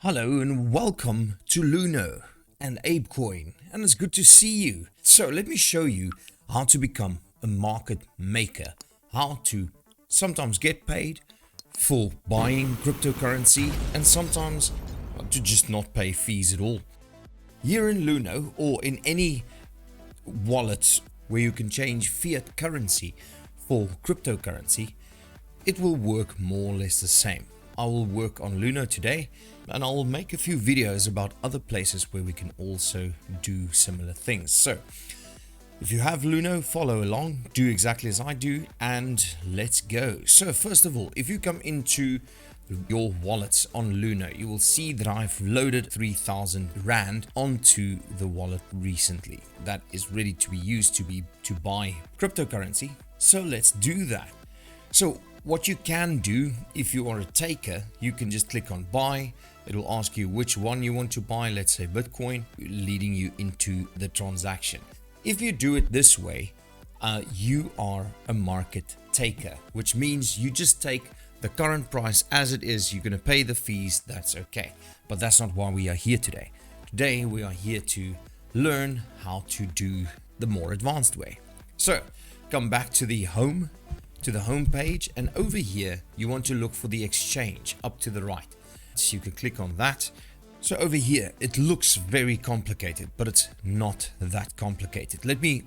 Hello and welcome to LUNO and ApeCoin, and it's good to see you. So let me show you how to become a market maker, how to sometimes get paid for buying cryptocurrency and sometimes to just not pay fees at all. Here in LUNO or in any wallet where you can change fiat currency for cryptocurrency, it will work more or less the same. I will work on LUNO today and I'll make a few videos about other places where we can also do similar things. So if you have LUNO, follow along, do exactly as I do, and let's go. So first of all, if you come into your wallets on LUNO, you will see that I've loaded 3,000 Rand onto the wallet recently. That is ready to be used to buy cryptocurrency. So let's do that. So what you can do, if you are a taker, you can just click on buy. It will ask you which one you want to buy, let's say Bitcoin, leading you into the transaction. If you do it this way, you are a market taker, which means you just take the current price as it is. You're going to pay the fees, that's okay. But that's not why we are here today. Today we are here to learn how to do the more advanced way. So come back to the home page, and over here you want to look for the exchange up to the right. So you can click on that. So over here it looks very complicated, but it's not that complicated. Let me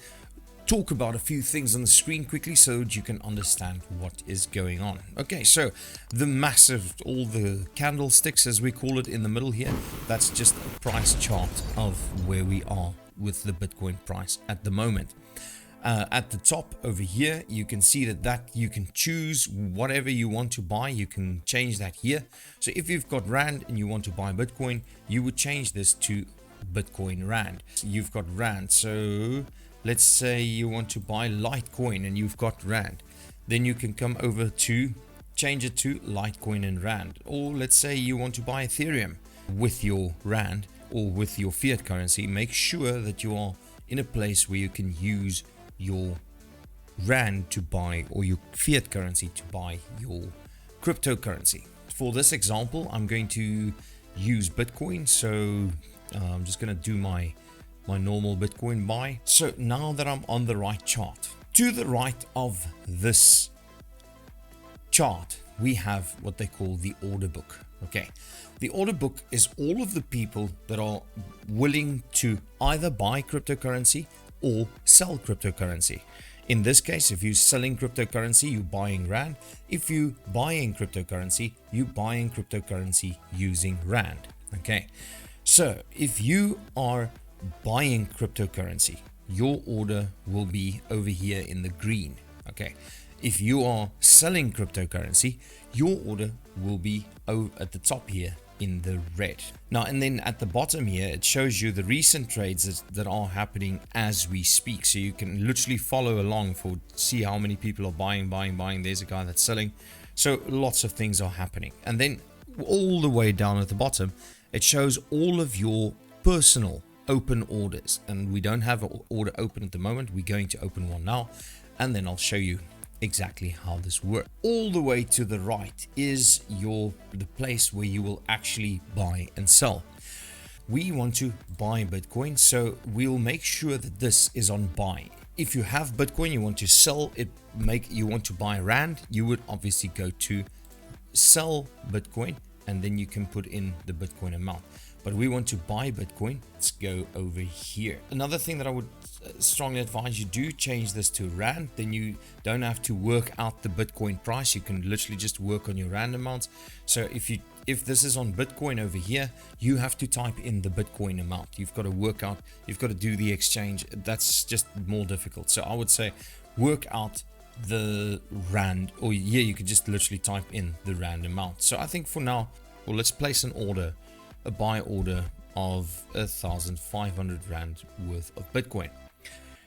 talk about a few things on the screen quickly so that you can understand what is going on. Okay, so the massive, all the candlesticks as we call it in the middle here, that's just a price chart of where we are with the Bitcoin price at the moment. At the top over here, you can see that you can choose whatever you want to buy. You can change that here. So if you've got Rand and you want to buy Bitcoin, you would change this to Bitcoin Rand. You've got Rand. So let's say you want to buy Litecoin and you've got Rand. Then you can come over to change it to Litecoin and Rand. Or let's say you want to buy Ethereum with your Rand or with your fiat currency. Make sure that you are in a place where you can use your Rand to buy, or your fiat currency to buy your cryptocurrency. For this example, I'm going to use Bitcoin, so I'm just going to do my normal Bitcoin buy. So now that I'm on the right chart, to the right of this chart we have what they call the order book. Okay, the order book is all of the people that are willing to either buy cryptocurrency or sell cryptocurrency. In this case, if you're selling cryptocurrency, you're buying Rand. If you're buying cryptocurrency, you're buying cryptocurrency using Rand. Okay, so if you are buying cryptocurrency, your order will be over here in the green. Okay, if you are selling cryptocurrency, your order will be at the top here in the red. Now, and then at the bottom here, it shows you the recent trades that are happening as we speak. So you can literally follow along for see how many people are buying. There's a guy that's selling. So lots of things are happening. And then all the way down at the bottom, it shows all of your personal open orders. And we don't have an order open at the moment. We're going to open one now, and then I'll show you exactly how this works. All the way to the right is the place where you will actually buy and sell. We want to buy Bitcoin, so we'll make sure that this is on buy. If you have Bitcoin, you want to sell it, you want to buy Rand, you would obviously go to sell Bitcoin, and then you can put in the Bitcoin amount. But we want to buy Bitcoin. Let's go over here. Another thing that I would strongly advise you do, change this to Rand. Then you don't have to work out the Bitcoin price. You can literally just work on your Rand amounts. So if this is on Bitcoin over here, you have to type in the Bitcoin amount. You've got to work out, you've got to do the exchange. That's just more difficult. So I would say work out the Rand, or yeah, you could just literally type in the Rand amount. So I think for now, well, let's place an order, a buy order of 1,500 Rand worth of Bitcoin.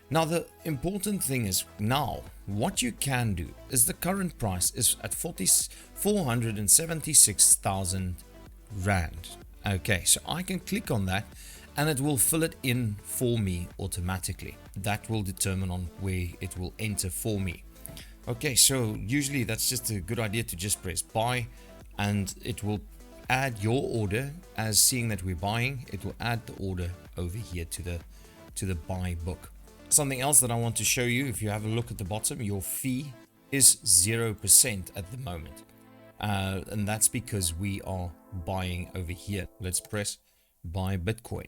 Now the important thing is, now what you can do is the current price is at 476,000 Rand. Okay, so I can click on that and it will fill it in for me automatically. That will determine on where it will enter for me. Okay, so usually that's just a good idea to just press buy and it will add your order, as seeing that we're buying, it will add the order over here to the buy book. Something else that I want to show you, if you have a look at the bottom, your fee is 0% at the moment. And that's because we are buying over here. Let's press buy Bitcoin.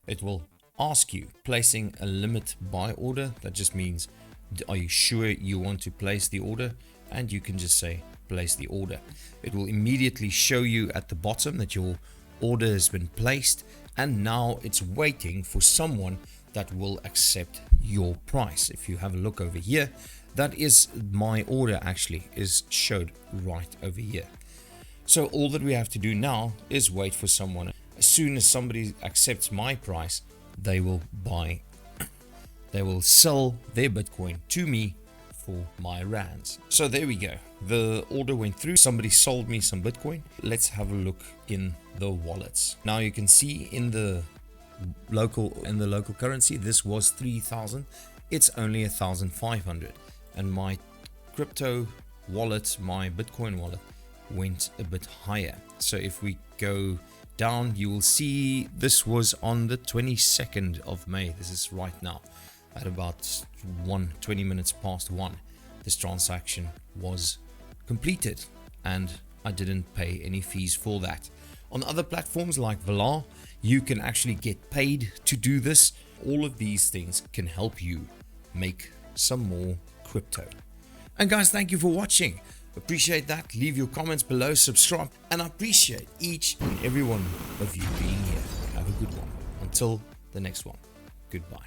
It will ask you placing a limit buy order. That just means, are you sure you want to place the order? And you can just say place the order. It will immediately show you at the bottom that your order has been placed, and now it's waiting for someone that will accept your price. If you have a look over here, that is my order, actually is showed right over here. So all that we have to do now is wait for someone. As soon as somebody accepts my price, they will sell their Bitcoin to me for my rands. So there we go. The order went through. Somebody sold me some Bitcoin. Let's have a look in the wallets. Now you can see in the local currency, this was 3,000. It's only 1,500. And my crypto wallet, my Bitcoin wallet, went a bit higher. So if we go down, you will see this was on the 22nd of May. This is right now at about 20 minutes past 1. This transaction was completed and I didn't pay any fees for that. On other platforms like Valar, you can actually get paid to do this. All of these things can help you make some more crypto. And guys, thank you for watching. Appreciate that. Leave your comments below, subscribe, and I appreciate each and every one of you being here. Have a good one. Until the next one, goodbye.